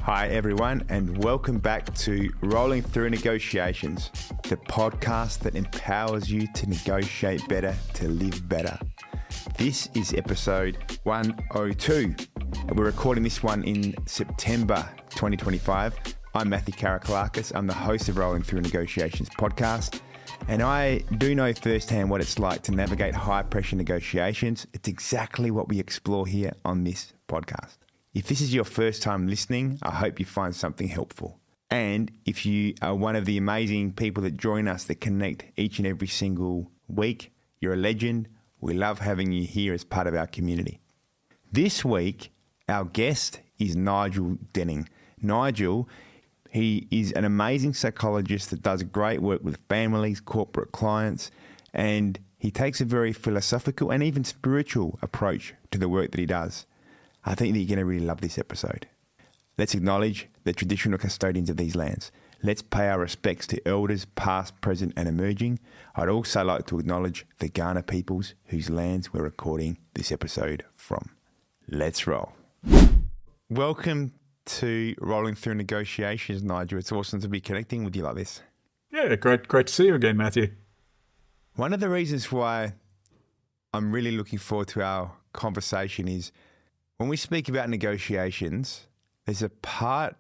Hi everyone, and welcome back to Rolling Through Negotiations, the podcast that empowers you to negotiate better, to live better. This is episode 102. We're recording this one in September 2025. I'm Matthew Karakoulakis. I'm the host of Rolling Through Negotiations podcast, and I do know firsthand what it's like to navigate high-pressure negotiations. It's exactly what we explore here on this podcast. If this is your first time listening, I hope you find something helpful. And if you are one of the amazing people that join us that connect each and every single week, you're a legend. We love having you here as part of our community. This week, our guest is Nigel Denning. Nigel, he is an amazing psychologist that does great work with families, corporate clients, and he takes a very philosophical and even spiritual approach to the work that he does. I think that you're going to really love this episode. Let's acknowledge the traditional custodians of these lands. Let's pay our respects to elders past, present and emerging. I'd also like to acknowledge the Kaurna peoples whose lands we're recording this episode from. Let's roll. Welcome to Rolling Through Negotiations, Nigel. It's awesome to be connecting with you like this. Yeah, great to see you again, Matthew. One of the reasons why I'm really looking forward to our conversation is when we speak about negotiations, there's a part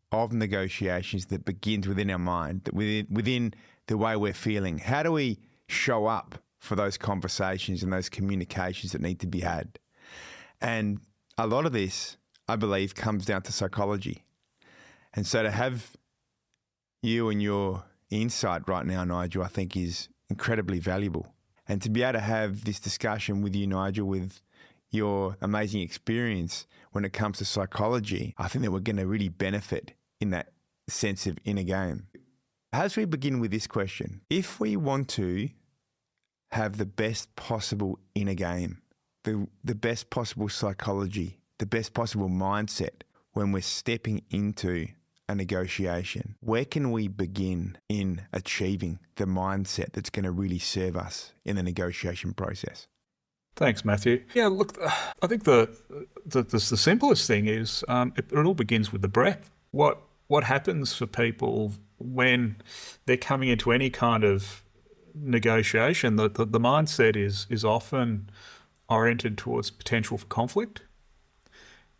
of negotiations that begins within our mind, that within the way we're feeling. How do we show up for those conversations and those communications that need to be had? And a lot of this, I believe, comes down to psychology. And so to have you and your insight right now, Nigel, I think is incredibly valuable. And to be able to have this discussion with you, Nigel, with your amazing experience when it comes to psychology, I think that we're going to really benefit in that sense of inner game. As we begin with this question, if we want to have the best possible inner game, the best possible psychology, the best possible mindset when we're stepping into a negotiation, where can we begin in achieving the mindset that's going to really serve us in the negotiation process? Thanks, Matthew. Yeah, look, I think the simplest thing is it all begins with the breath. What happens for people when they're coming into any kind of negotiation? The mindset is often oriented towards potential for conflict,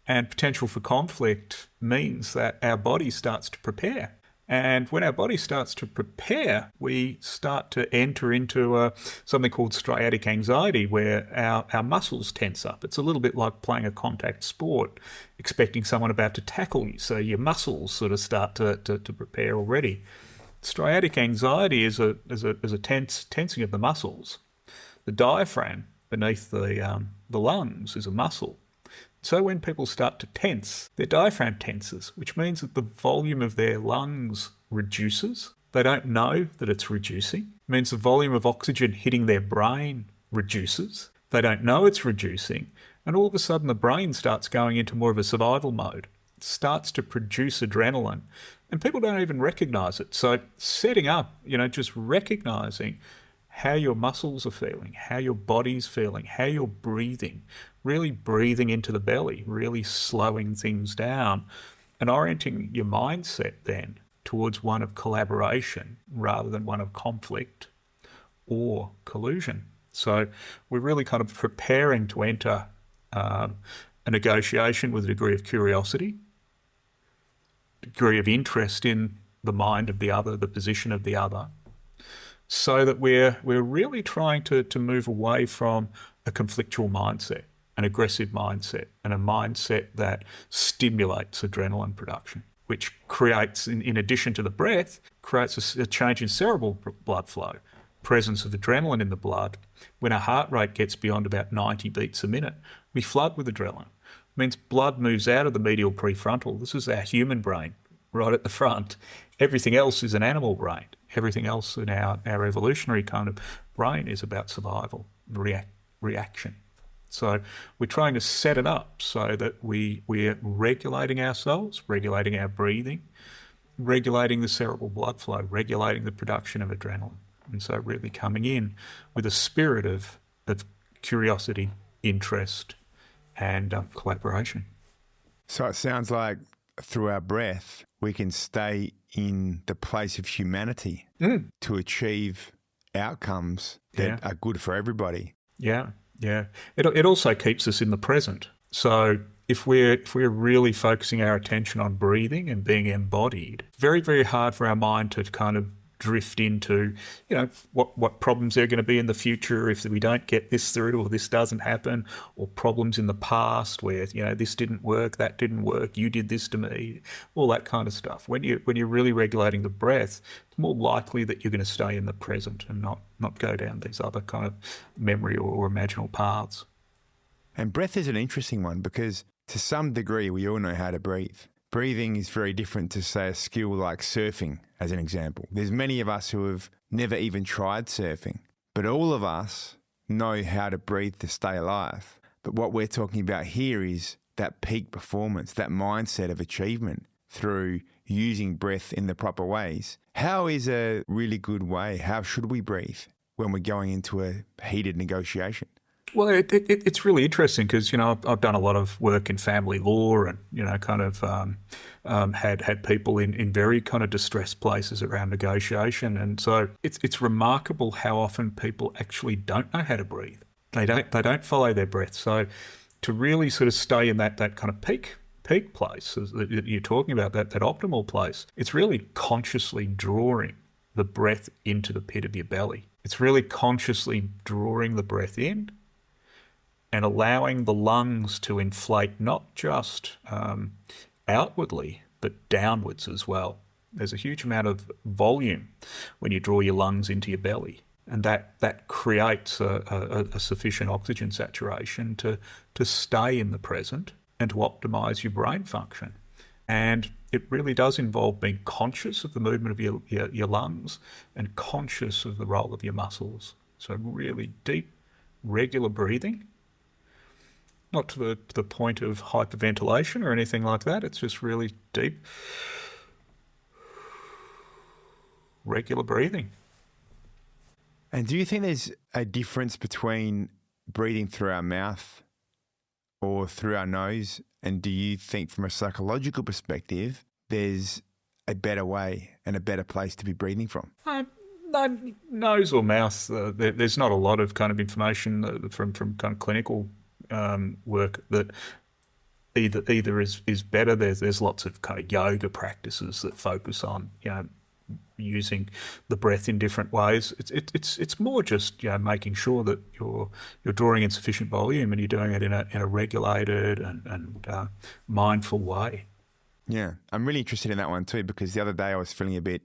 and potential for conflict means that our body starts to prepare. And when our body starts to prepare, we start to enter into something called striatic anxiety, where our muscles tense up. It's a little bit like playing a contact sport, expecting someone about to tackle you. So your muscles sort of start to prepare already. Striatic anxiety is a tensing of the muscles. The diaphragm beneath the lungs is a muscle. So when people start to tense, their diaphragm tenses, which means that the volume of their lungs reduces. They don't know that it's reducing. It means the volume of oxygen hitting their brain reduces. They don't know it's reducing. And all of a sudden the brain starts going into more of a survival mode. It starts to produce adrenaline. And people don't even recognise it. So setting up, just recognising how your muscles are feeling, how your body's feeling, how you're breathing, really breathing into the belly, really slowing things down and orienting your mindset then towards one of collaboration rather than one of conflict or collusion. So we're really kind of preparing to enter a negotiation with a degree of curiosity, degree of interest in the mind of the other, the position of the other, so that we're really trying to move away from a conflictual mindset, an aggressive mindset, and a mindset that stimulates adrenaline production, which creates, in addition to the breath, creates a change in cerebral blood flow, presence of adrenaline in the blood. When our heart rate gets beyond about 90 beats a minute, we flood with adrenaline. It means blood moves out of the medial prefrontal. This is our human brain right at the front. Everything else is an animal brain. Everything else in our evolutionary kind of brain is about survival, reaction. So we're trying to set it up so that we're regulating ourselves, regulating our breathing, regulating the cerebral blood flow, regulating the production of adrenaline. And so really coming in with a spirit of curiosity, interest, and collaboration. So it sounds like through our breath, we can stay in the place of humanity to achieve outcomes that are good for everybody. Yeah, yeah. It also keeps us in the present. So if we're really focusing our attention on breathing and being embodied, very, very hard for our mind to kind of drift into, what problems are going to be in the future if we don't get this through or this doesn't happen, or problems in the past where, this didn't work, that didn't work, you did this to me, all that kind of stuff. When you're really regulating the breath, it's more likely that you're going to stay in the present and not go down these other kind of memory or imaginal paths. And breath is an interesting one because to some degree we all know how to breathe. Breathing is very different to, say, a skill like surfing, as an example. There's many of us who have never even tried surfing, but all of us know how to breathe to stay alive. But what we're talking about here is that peak performance, that mindset of achievement through using breath in the proper ways. How is a really good way? How should we breathe when we're going into a heated negotiation? Well, it's really interesting because, I've done a lot of work in family law and, had people in very kind of distressed places around negotiation. And so it's remarkable how often people actually don't know how to breathe. They don't follow their breath. So to really sort of stay in that kind of peak place that you're talking about, that optimal place, it's really consciously drawing the breath into the pit of your belly. It's really consciously drawing the breath in and allowing the lungs to inflate not just outwardly, but downwards as well. There's a huge amount of volume when you draw your lungs into your belly, and that creates a sufficient oxygen saturation to stay in the present and to optimise your brain function. And it really does involve being conscious of the movement of your lungs and conscious of the role of your muscles. So really deep, regular breathing. Not to the point of hyperventilation or anything like that. It's just really deep, regular breathing. And do you think there's a difference between breathing through our mouth or through our nose? And do you think from a psychological perspective, there's a better way and a better place to be breathing from? No, nose or mouth, there's not a lot of kind of information from kind of clinical work that either is better. There's lots of kind of yoga practices that focus on using the breath in different ways. It's more just making sure that you're drawing in sufficient volume and you're doing it in a regulated and mindful way. Yeah, I'm really interested in that one too because the other day I was feeling a bit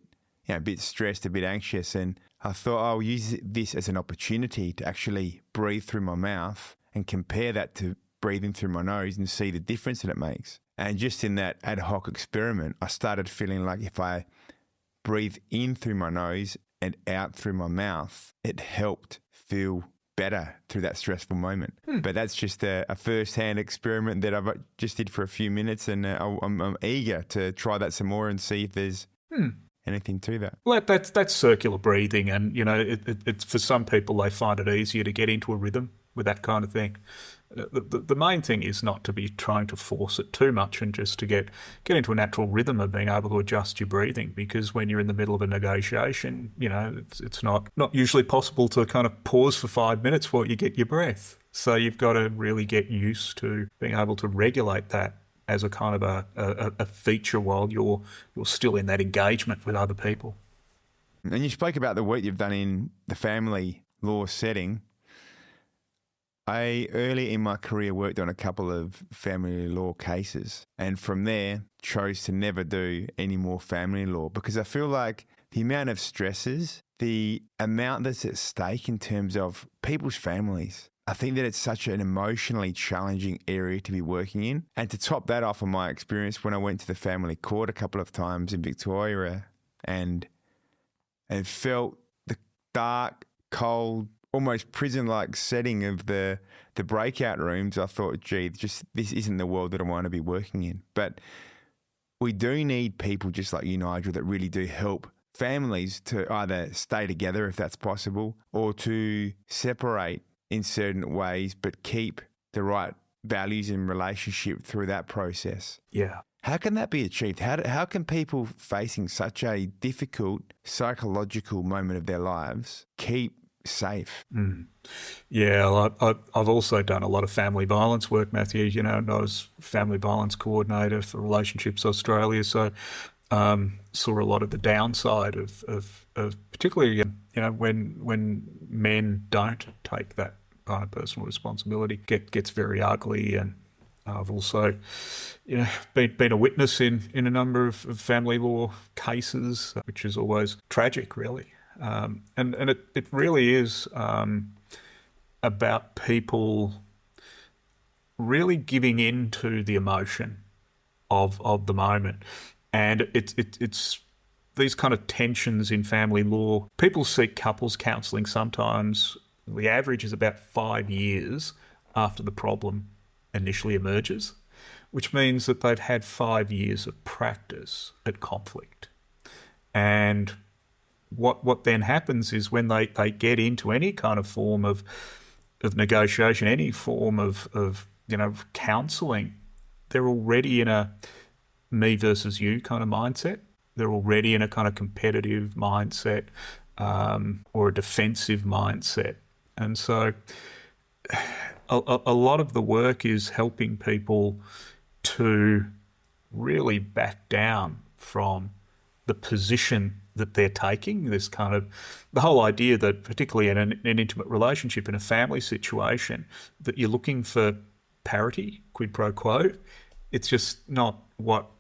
stressed, a bit anxious, and I thought I'll use this as an opportunity to actually breathe through my mouth and compare that to breathing through my nose and see the difference that it makes. And just in that ad hoc experiment, I started feeling like if I breathe in through my nose and out through my mouth, it helped feel better through that stressful moment. But that's just a first-hand experiment that I've just did for a few minutes, and I'm eager to try that some more and see if there's anything to that. Well, that's circular breathing, and it's for some people they find it easier to get into a rhythm with that kind of thing. The main thing is not to be trying to force it too much and just to get into a natural rhythm of being able to adjust your breathing, because when you're in the middle of a negotiation, it's not usually possible to kind of pause for 5 minutes while you get your breath. So you've got to really get used to being able to regulate that as a kind of a feature while you're still in that engagement with other people. And you spoke about the work you've done in the family law setting. I, early in my career, worked on a couple of family law cases, and from there chose to never do any more family law because I feel like the amount of stresses, the amount that's at stake in terms of people's families, I think that it's such an emotionally challenging area to be working in. And to top that off on my experience when I went to the family court a couple of times in Victoria and felt the dark, cold, almost prison-like setting of the breakout rooms, I thought, gee, this isn't the world that I want to be working in. But we do need people just like you, Nigel, that really do help families to either stay together if that's possible or to separate in certain ways but keep the right values and relationship through that process. Yeah. How can that be achieved? How can people facing such a difficult psychological moment of their lives keep safe? Yeah, well, I've also done a lot of family violence work, Matthew. You know, I was family violence coordinator for Relationships Australia, so saw a lot of the downside of particularly, you know, when men don't take that kind of personal responsibility, gets very ugly. And I've also, you know, been a witness in a number of family law cases, which is always tragic, really. And it really is about people really giving in to the emotion of the moment. And it's these kind of tensions in family law. People seek couples counselling sometimes. The average is about 5 years after the problem initially emerges, which means that they've had 5 years of practice at conflict. And what then happens is when they get into any kind of form of negotiation, any form of you know, counselling, they're already in a me versus you kind of mindset. They're already in a kind of competitive mindset or a defensive mindset. And so a lot of the work is helping people to really back down from the position that they're taking. This kind of the whole idea that particularly in an intimate relationship, in a family situation, that you're looking for parity, quid pro quo. It's just not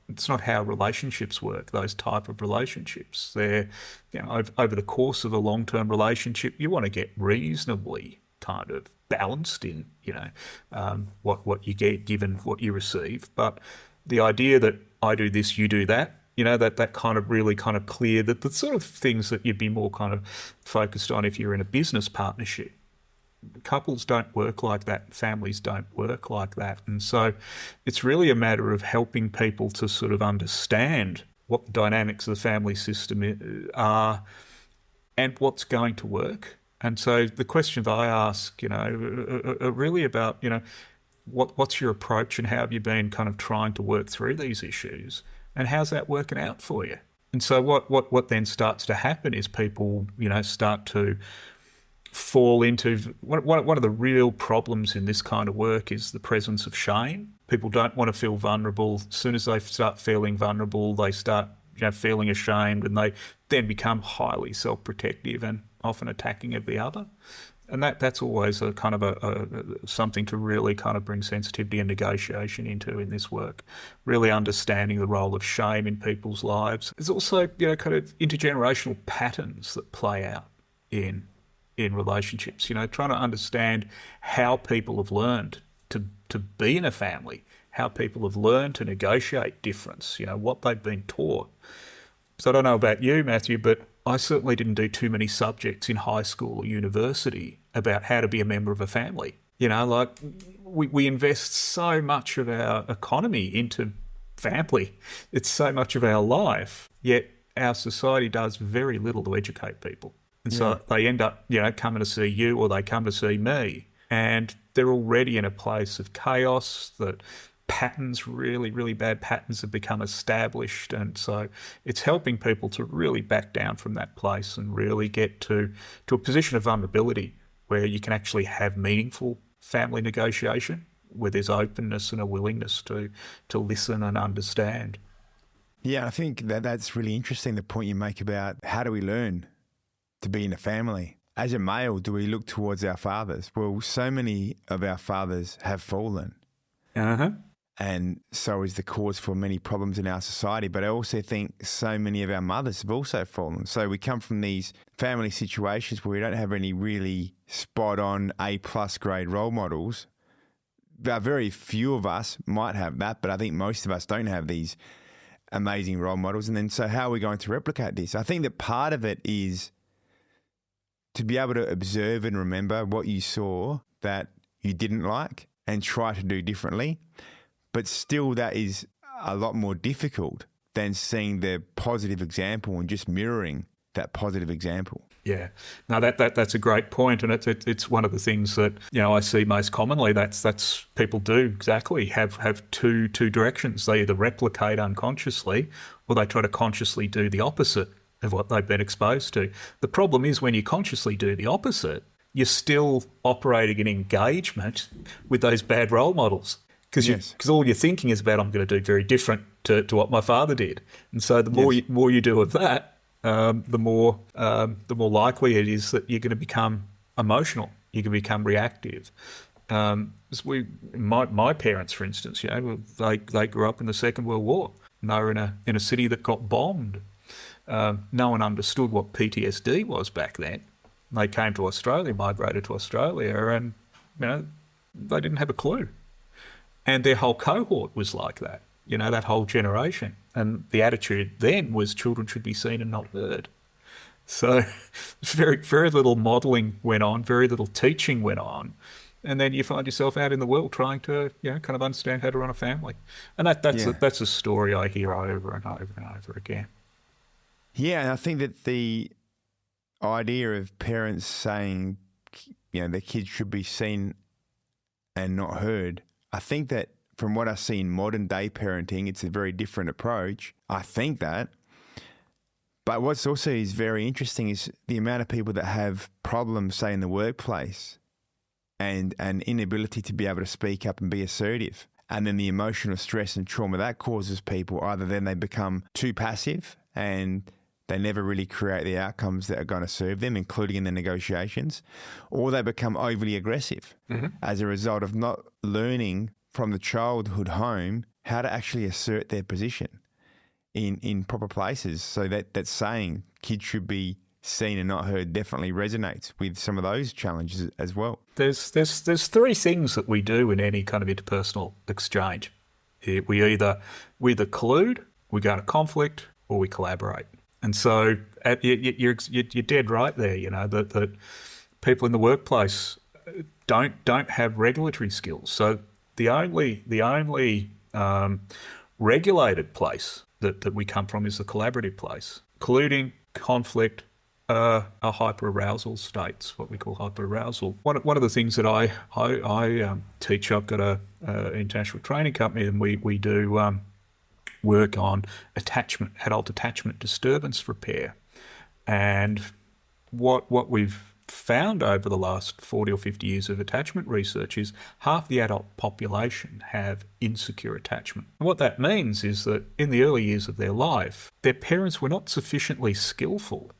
it's not how relationships work, those type of relationships. They're, you know, over the course of a long-term relationship, you want to get reasonably kind of balanced in, you know, what you get given what you receive. But the idea that I do this, you do that, you know, that kind of really kind of clear, that the sort of things that you'd be more kind of focused on if you're in a business partnership. Couples don't work like that. Families don't work like that. And so it's really a matter of helping people to sort of understand what the dynamics of the family system are and what's going to work. And so the questions I ask, you know, are really about, you know, what's your approach and how have you been kind of trying to work through these issues and how's that working out for you? And so what then starts to happen is people, you know, start to fall into one of the real problems in this kind of work is the presence of shame. People don't want to feel vulnerable. As soon as they start feeling vulnerable, they start, you know, feeling ashamed, and they then become highly self-protective and often attacking of the other. And that's always a kind of something to really kind of bring sensitivity and negotiation into in this work, really understanding the role of shame in people's lives. There's also, you know, kind of intergenerational patterns that play out in relationships, you know, trying to understand how people have learned to be in a family, how people have learned to negotiate difference, you know, what they've been taught. So I don't know about you, Matthew, but I certainly didn't do too many subjects in high school or university about how to be a member of a family. You know, like we invest so much of our economy into family. It's so much of our life, yet our society does very little to educate people. And so they end up, you know, coming to see you or they come to see me, and they're already in a place of chaos, that patterns, really, really bad patterns have become established. And so it's helping people to really back down from that place and really get to a position of vulnerability where you can actually have meaningful family negotiation, where there's openness and a willingness to listen and understand. Yeah, I think that's really interesting, the point you make about how do we learn to be in a family. As a male, do we look towards our fathers? Well, so many of our fathers have fallen. Uh-huh. And so is the cause for many problems in our society. But I also think so many of our mothers have also fallen. So we come from these family situations where we don't have any really spot-on A+ grade role models. Very few of us might have that, but I think most of us don't have these amazing role models. And then so how are we going to replicate this? I think that part of it is to be able to observe and remember what you saw that you didn't like and try to do differently. But still, that is a lot more difficult than seeing the positive example and just mirroring that positive example. Yeah, no, that's a great point, and it's one of the things that I see most commonly. That's people do exactly have two directions. They either replicate unconsciously, or they try to consciously do the opposite of what they've been exposed to. The problem is when you consciously do the opposite, you're still operating in engagement with those bad role models because all you're thinking is about I'm going to do very different to what my father did, and so the more you do of that. The more likely it is that you're going to become emotional. You can become reactive. My parents, for instance, they grew up in the Second World War. And they were in a city that got bombed. No one understood what PTSD was back then. They came to Australia, migrated to Australia, and they didn't have a clue. And their whole cohort was like that. That whole generation. And the attitude then was children should be seen and not heard. So very, very little modelling went on, very little teaching went on. And then you find yourself out in the world trying to, kind of understand how to run a family. And that's a story I hear over and over and over again. Yeah, and I think that the idea of parents saying, their kids should be seen and not heard, I think that from what I see in modern day parenting, it's a very different approach. I think that. But what's also is very interesting is the amount of people that have problems, say, in the workplace and an inability to be able to speak up and be assertive. And then the emotional stress and trauma that causes people, either then they become too passive and they never really create the outcomes that are going to serve them, including in the negotiations, or they become overly aggressive as a result of not learning from the childhood home how to actually assert their position in proper places. So that saying kids should be seen and not heard definitely resonates with some of those challenges as well. There's three things that we do in any kind of interpersonal exchange. We either collude, we go to conflict, or we collaborate. And so you're dead right there. That people in the workplace don't have regulatory skills. So the only regulated place that we come from is the collaborative place. Colluding, conflict, are hyperarousal states, what we call hyperarousal. One of the things that I teach, I've got a international training company, and we do work on adult attachment disturbance repair. And what we've found over the last 40 or 50 years of attachment research is half the adult population have insecure attachment. What that means is that in the early years of their life, their parents were not sufficiently skillful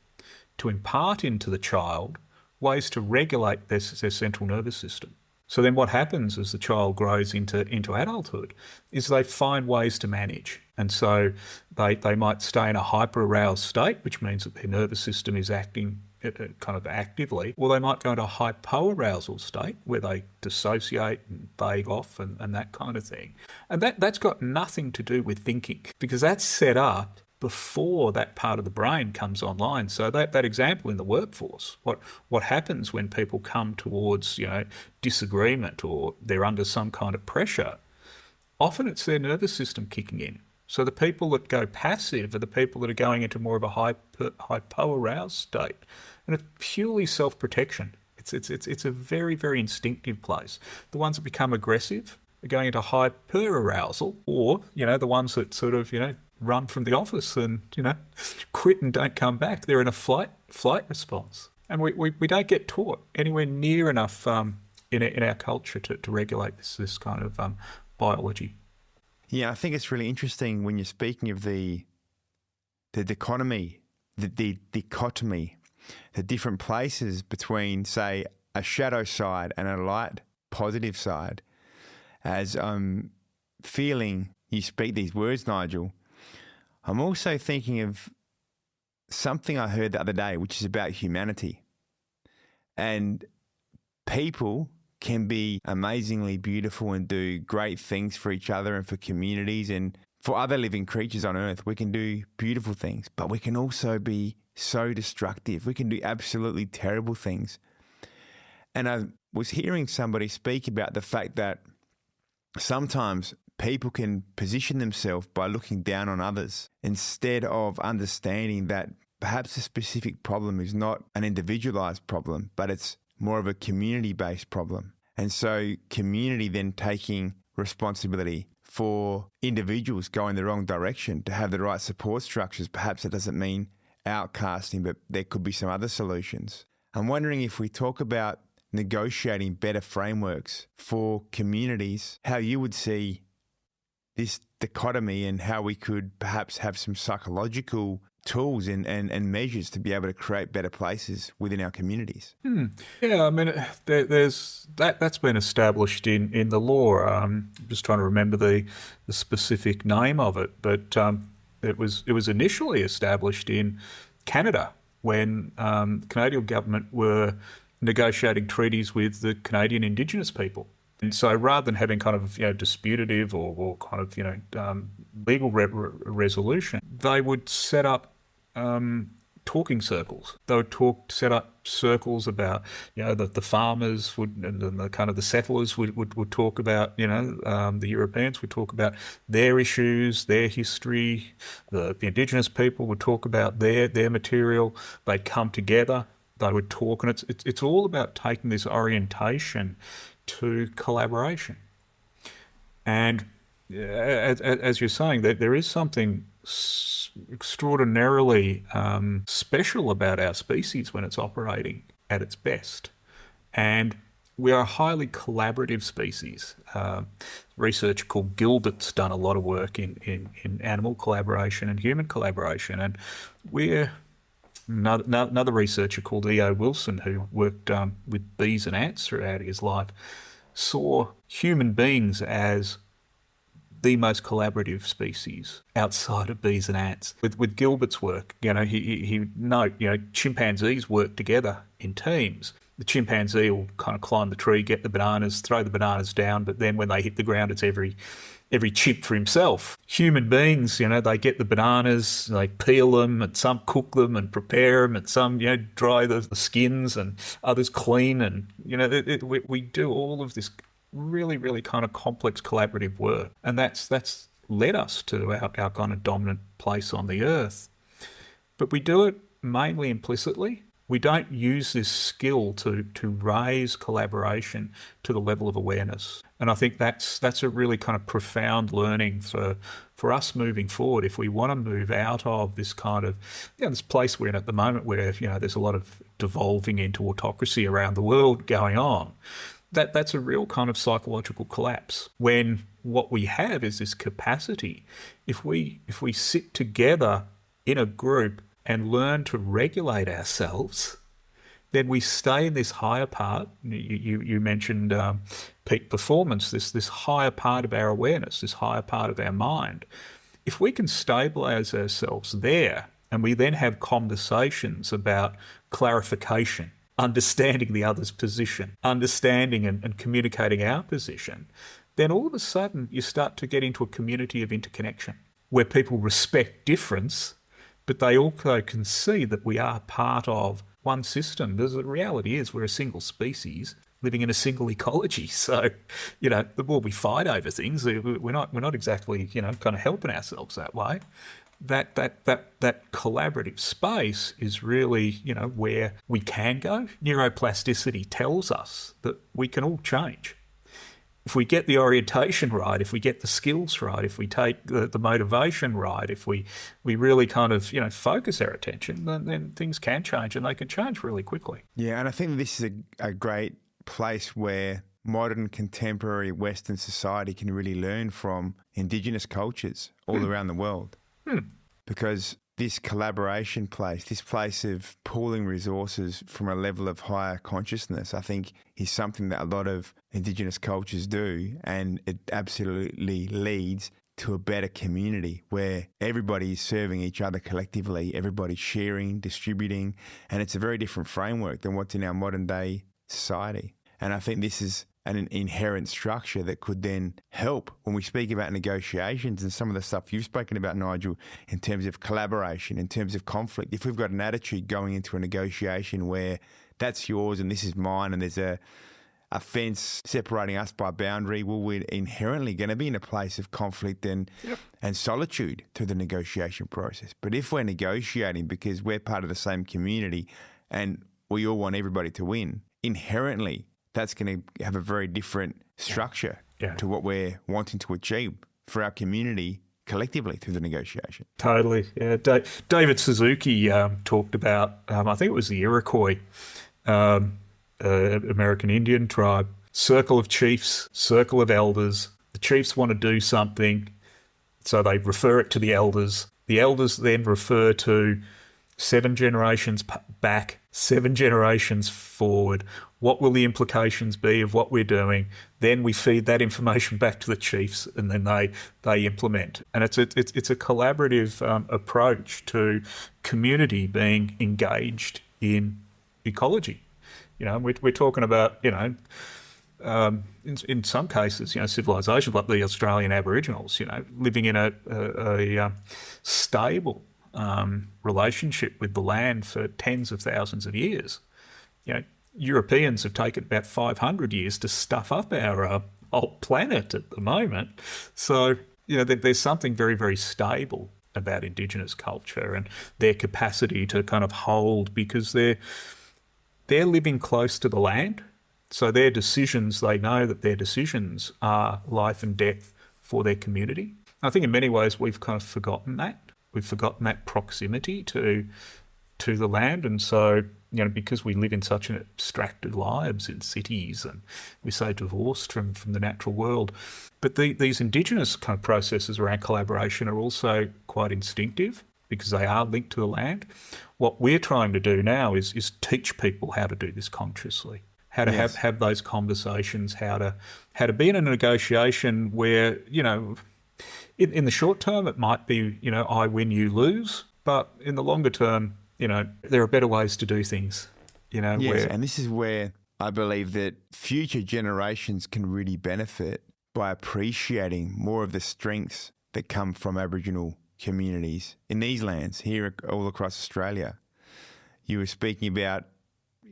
to impart into the child ways to regulate their central nervous system. So then what happens as the child grows into adulthood is they find ways to manage. And so they might stay in a hyper-aroused state, which means that their nervous system is acting kind of actively, or they might go into a hypoarousal state where they dissociate and vague off and that kind of thing. And that's got nothing to do with thinking, because that's set up before that part of the brain comes online. So that example in the workforce, what happens when people come towards disagreement or they're under some kind of pressure, often it's their nervous system kicking in. So the people that go passive are the people that are going into more of a hypo-aroused state. And it's purely self-protection. It's a very, very instinctive place. The ones that become aggressive are going into hyper-arousal, or, the ones that sort of, run from the office and, quit and don't come back. They're in a flight response. And we don't get taught anywhere near enough in our culture to regulate this kind of biology. Yeah, I think it's really interesting when you're speaking of the dichotomy, the different places between, say, a shadow side and a light, positive side. As I'm feeling you speak these words, Nigel, I'm also thinking of something I heard the other day, which is about humanity. And people can be amazingly beautiful and do great things for each other and for communities and for other living creatures on earth. We can do beautiful things, but we can also be so destructive. We can do absolutely terrible things. And I was hearing somebody speak about the fact that sometimes people can position themselves by looking down on others instead of understanding that perhaps a specific problem is not an individualized problem, but it's more of a community-based problem. And so community then taking responsibility for individuals going the wrong direction to have the right support structures. Perhaps that doesn't mean outcasting, but there could be some other solutions. I'm wondering if we talk about negotiating better frameworks for communities, how you would see this dichotomy and how we could perhaps have some psychological tools and measures to be able to create better places within our communities. Yeah, I mean, there's that's been established in the law. I'm just trying to remember the specific name of it, but it was initially established in Canada when the Canadian government were negotiating treaties with the Canadian Indigenous people. And so rather than having kind of, disputative or kind of, legal resolution, they would set up talking circles. They would set up circles about, the farmers and the kind of the settlers would talk about, the Europeans would talk about their issues, their history. The Indigenous people would talk about their material. They'd come together. They would talk, and it's all about taking this orientation to collaboration. And as you're saying, that there is something extraordinarily special about our species when it's operating at its best. And we are a highly collaborative species. Researcher called Gilbert's done a lot of work in animal collaboration and human collaboration. And we're another researcher called E.O. Wilson, who worked with bees and ants throughout his life, saw human beings as the most collaborative species outside of bees and ants. With Gilbert's work, he note, chimpanzees work together in teams. The chimpanzee will kind of climb the tree, get the bananas, throw the bananas down, but then when they hit the ground, it's every chip for himself. Human beings, they get the bananas, they peel them, and some cook them and prepare them, and some, dry the skins, and others clean, and we do all of this really, really kind of complex collaborative work, and that's led us to our kind of dominant place on the earth. But we do it mainly implicitly. We don't use this skill to raise collaboration to the level of awareness. And I think that's a really kind of profound learning for us moving forward if we want to move out of this kind of, this place we're in at the moment where, there's a lot of devolving into autocracy around the world going on. That's a real kind of psychological collapse when what we have is this capacity. If we sit together in a group and learn to regulate ourselves, then we stay in this higher part. You mentioned peak performance, this higher part of our awareness, this higher part of our mind. If we can stabilise ourselves there, and we then have conversations about clarification, understanding the other's position, understanding and communicating our position, then all of a sudden you start to get into a community of interconnection where people respect difference, but they also can see that we are part of one system. The reality is we're a single species living in a single ecology. So, the more we fight over things, we're not exactly, kind of helping ourselves that way. That collaborative space is really, where we can go. Neuroplasticity tells us that we can all change. If we get the orientation right, if we get the skills right, if we take the motivation right, if we really kind of, focus our attention, then things can change, and they can change really quickly. Yeah, and I think this is a great place where modern contemporary Western society can really learn from Indigenous cultures all around the world. Because this collaboration place, this place of pooling resources from a level of higher consciousness, I think is something that a lot of Indigenous cultures do, and it absolutely leads to a better community where everybody is serving each other collectively, everybody's sharing, distributing, and it's a very different framework than what's in our modern day society. And I think this is an inherent structure that could then help when we speak about negotiations and some of the stuff you've spoken about, Nigel, in terms of collaboration, in terms of conflict. If we've got an attitude going into a negotiation where that's yours and this is mine, and there's a a fence separating us by boundary, well, we're inherently going to be in a place of conflict and solitude through the negotiation process. But if we're negotiating because we're part of the same community and we all want everybody to win, inherently that's going to have a very different structure to what we're wanting to achieve for our community collectively through the negotiation. Totally. Yeah. David Suzuki talked about, I think it was the Iroquois, American Indian tribe, circle of chiefs, circle of elders. The chiefs want to do something, so they refer it to the elders. The elders then refer to 7 generations back, 7 generations forward. What will the implications be of what we're doing? Then we feed that information back to the chiefs, and then they implement. And it's a collaborative approach to community being engaged in ecology. We're talking about, in some cases, civilizations like the Australian Aboriginals, living in a stable relationship with the land for tens of thousands of years. Europeans have taken about 500 years to stuff up our whole planet at the moment. So, there's something very, very stable about Indigenous culture and their capacity to kind of hold, because they're living close to the land. So their decisions, they know that their decisions are life and death for their community. I think in many ways we've kind of forgotten that. We've forgotten that proximity to the land. And so, because we live in such an abstracted lives in cities and we're so divorced from the natural world. But these Indigenous kind of processes around collaboration are also quite instinctive, because they are linked to the land. What we're trying to do now is teach people how to do this consciously, how to have those conversations, how to be in a negotiation where, in the short term it might be, I win, you lose, but in the longer term, there are better ways to do things. Yes, and this is where I believe that future generations can really benefit by appreciating more of the strengths that come from Aboriginal communities in these lands here all across Australia. You were speaking about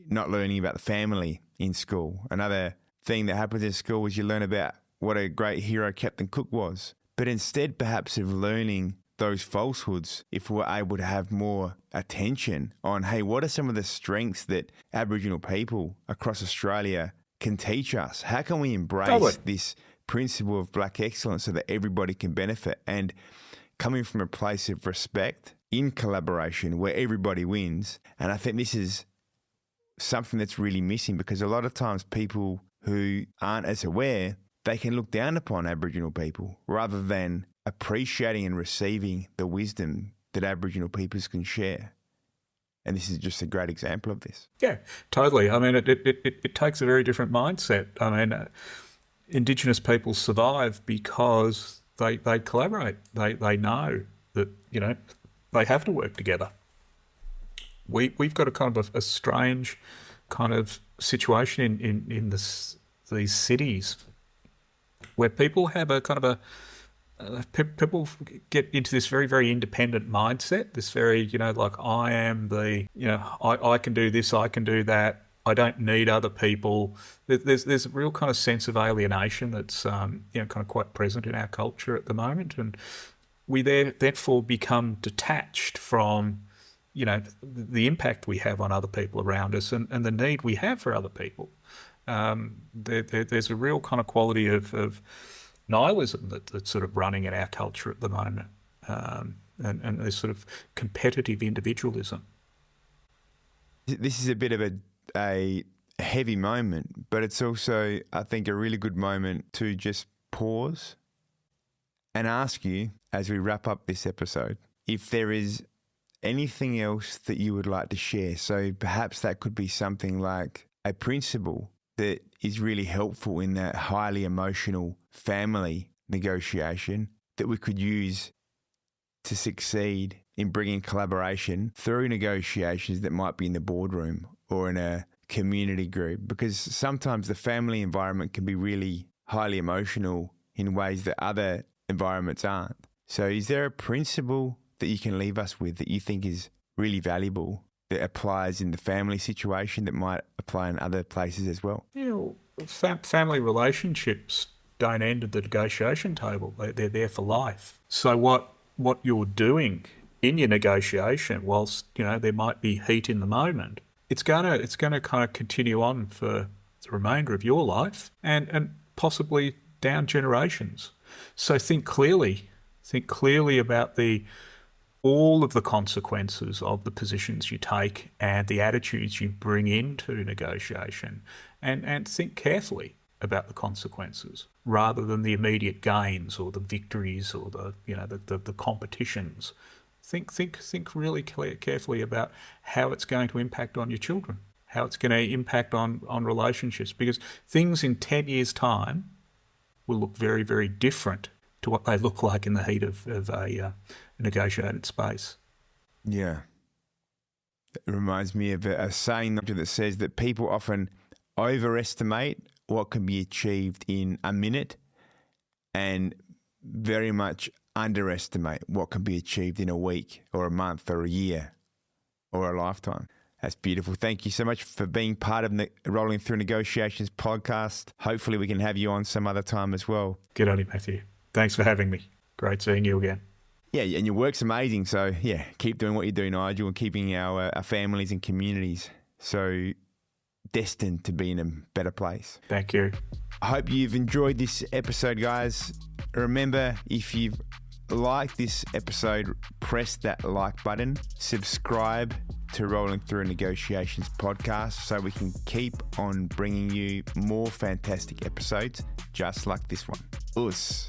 not learning about the family in school. Another thing that happens in school is you learn about what a great hero Captain Cook was. But instead perhaps of learning those falsehoods, if we're able to have more attention on, hey, what are some of the strengths that Aboriginal people across Australia can teach us? How can we embrace this principle of black excellence so that everybody can benefit? And coming from a place of respect in collaboration where everybody wins. And I think this is something that's really missing, because a lot of times people who aren't as aware, they can look down upon Aboriginal people rather than appreciating and receiving the wisdom that Aboriginal peoples can share. And this is just a great example of this. Yeah, totally. I mean, it takes a very different mindset. I mean, Indigenous people survive because they collaborate. They know that, they have to work together. We've got a kind of a strange kind of situation in these cities where people have a kind of people get into this very, very independent mindset, this very, like I am the, I can do this, I can do that, I don't need other people. There's a real kind of sense of alienation that's, kind of quite present in our culture at the moment. And we therefore become detached from, the impact we have on other people around us and the need we have for other people. There's a real kind of quality of nihilism that's sort of running in our culture at the moment, and this sort of competitive individualism. This is a bit of a heavy moment, but it's also, I think, a really good moment to just pause and ask you, as we wrap up this episode, if there is anything else that you would like to share. So perhaps that could be something like a principle that is really helpful in that highly emotional family negotiation that we could use to succeed in bringing collaboration through negotiations that might be in the boardroom or in a community group, because sometimes the family environment can be really highly emotional in ways that other environments aren't. So is there a principle that you can leave us with that you think is really valuable that applies in the family situation that might apply in other places as well? Yeah, family relationships don't end at the negotiation table. They're there for life. So what you're doing in your negotiation, whilst there might be heat in the moment, it's gonna kind of continue on for the remainder of your life and possibly down generations. So think clearly about all of the consequences of the positions you take and the attitudes you bring into negotiation, and think carefully about the consequences rather than the immediate gains or the victories or the competitions. Think really carefully about how it's going to impact on your children, how it's going to impact on relationships, because things in 10 years' time will look very, very different to what they look like in the heat of a negotiated space. Yeah. It reminds me of a saying that says that people often overestimate what can be achieved in a minute and very much underestimate what can be achieved in a week or a month or a year or a lifetime. That's beautiful. Thank you so much for being part of the Rolling Through Negotiations podcast. Hopefully we can have you on some other time as well. Good on you, Matthew. Thanks for having me. Great seeing you again. Yeah, and your work's amazing. So, yeah, keep doing what you do, Nigel, and keeping our families and communities so destined to be in a better place. Thank you. I hope you've enjoyed this episode, guys. Remember, if you've liked this episode, press that like button. Subscribe to Rolling Through Negotiations podcast so we can keep on bringing you more fantastic episodes just like this one. Us.